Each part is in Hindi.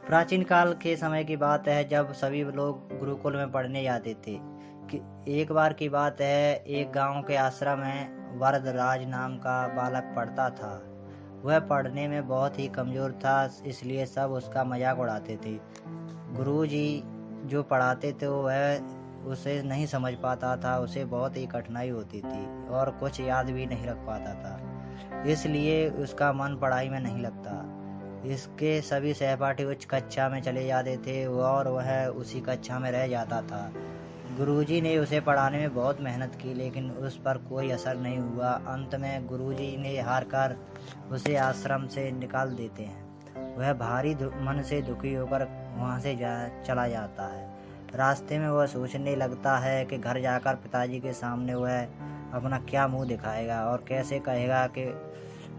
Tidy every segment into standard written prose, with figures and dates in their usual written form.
प्राचीन काल के समय की बात है जब सभी लोग गुरुकुल में पढ़ने जाते थे। कि एक बार की बात है, एक गांव के आश्रम में वरदराज नाम का बालक पढ़ता था। वह पढ़ने में बहुत ही कमजोर था, इसलिए सब उसका मजाक उड़ाते थे। गुरुजी जो पढ़ाते थे वह उसे नहीं समझ पाता था, उसे बहुत ही कठिनाई होती थी और कुछ याद भी नहीं रख पाता था, इसलिए उसका मन पढ़ाई में नहीं लगता। इसके सभी सहपाठी उच्च कक्षा में चले जाते थे और वह उसी कक्षा में रह जाता था। गुरुजी ने उसे पढ़ाने में बहुत मेहनत की, लेकिन उस पर कोई असर नहीं हुआ। अंत में गुरुजी ने हार कर उसे आश्रम से निकाल देते हैं। वह भारी मन से दुखी होकर वहाँ से चला जाता है। रास्ते में वह सोचने लगता है कि घर जाकर पिताजी के सामने वह अपना क्या मुंह दिखाएगा और कैसे कहेगा कि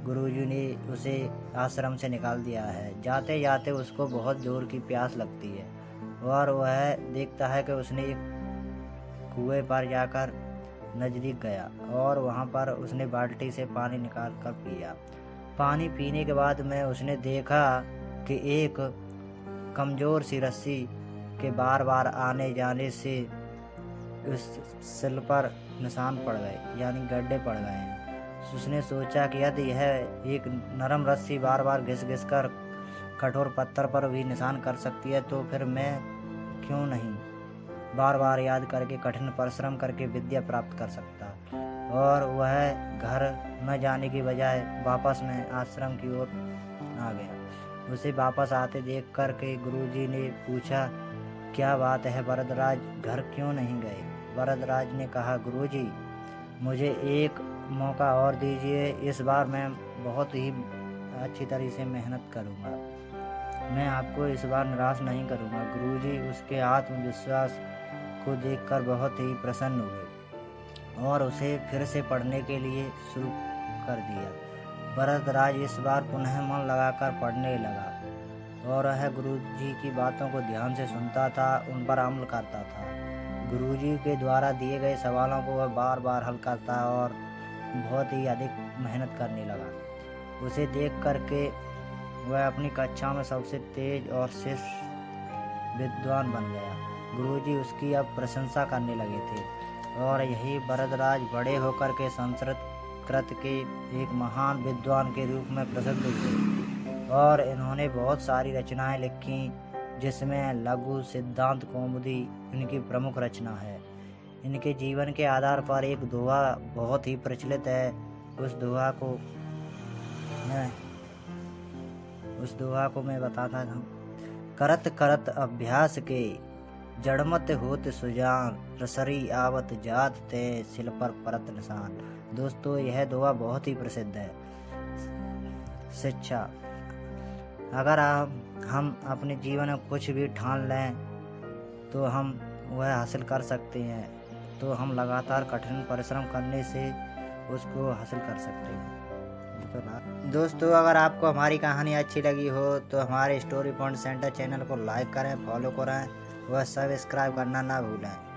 गुरुजी ने उसे आश्रम से निकाल दिया है। जाते जाते उसको बहुत जोर की प्यास लगती है और वह देखता है कि उसने एक कुएं पर जाकर नजदीक गया और वहां पर उसने बाल्टी से पानी निकाल कर पिया। पानी पीने के बाद में उसने देखा कि एक कमजोर सी रस्सी के बार बार आने जाने से उस सिल पर निशान पड़ गए, यानी गड्ढे पड़ गए हैं। उसने सोचा कि यदि यह एक नरम रस्सी बार बार घिस घिस कर कठोर पत्थर पर भी निशान कर सकती है, तो फिर मैं क्यों नहीं बार बार याद करके कठिन परिश्रम करके विद्या प्राप्त कर सकता। और वह घर न जाने की बजाय वापस में आश्रम की ओर आ गया। उसे वापस आते देख कर के गुरुजी ने पूछा, क्या बात है वरदराज, घर क्यों नहीं गए? वरदराज ने कहा, गुरुजी मुझे एक मौका और दीजिए, इस बार मैं बहुत ही अच्छी तरह से मेहनत करूंगा, मैं आपको इस बार निराश नहीं करूंगा। गुरुजी उसके आत्मविश्वास को देखकर बहुत ही प्रसन्न हुए और उसे फिर से पढ़ने के लिए शुरू कर दिया। वरदराज इस बार पुनः मन लगाकर पढ़ने लगा और वह गुरुजी की बातों को ध्यान से सुनता था, उन पर अमल करता था। गुरुजी के द्वारा दिए गए सवालों को वह बार बार हल करता और बहुत ही अधिक मेहनत करने लगा। उसे देख करके वह अपनी कक्षा में सबसे तेज और श्रेष्ठ विद्वान बन गया। गुरुजी उसकी अब प्रशंसा करने लगे थे और यही वरदराज बड़े होकर के संस्कृत के एक महान विद्वान के रूप में प्रसिद्ध हुए और इन्होंने बहुत सारी रचनाएं लिखी, जिसमें लघु सिद्धांत कौमुदी इनकी प्रमुख रचना है। इनके जीवन के आधार पर एक दोहा बहुत ही प्रचलित है। उस दोहा को मैं बताता हूँ। करत करत अभ्यास के जड़मत होत सुजान, रसरी आवत जात ते सिल पर परत निशान। दोस्तों, यह दोहा बहुत ही प्रसिद्ध है। शिक्षा, अगर हम अपने जीवन में कुछ भी ठान लें तो हम वह हासिल कर सकते हैं, तो हम लगातार कठिन परिश्रम करने से उसको हासिल कर सकते हैं। दोस्तों, अगर आपको हमारी कहानी अच्छी लगी हो तो हमारे स्टोरी पॉइंट सेंटर चैनल को लाइक करें, फॉलो करें व सब्सक्राइब करना ना भूलें।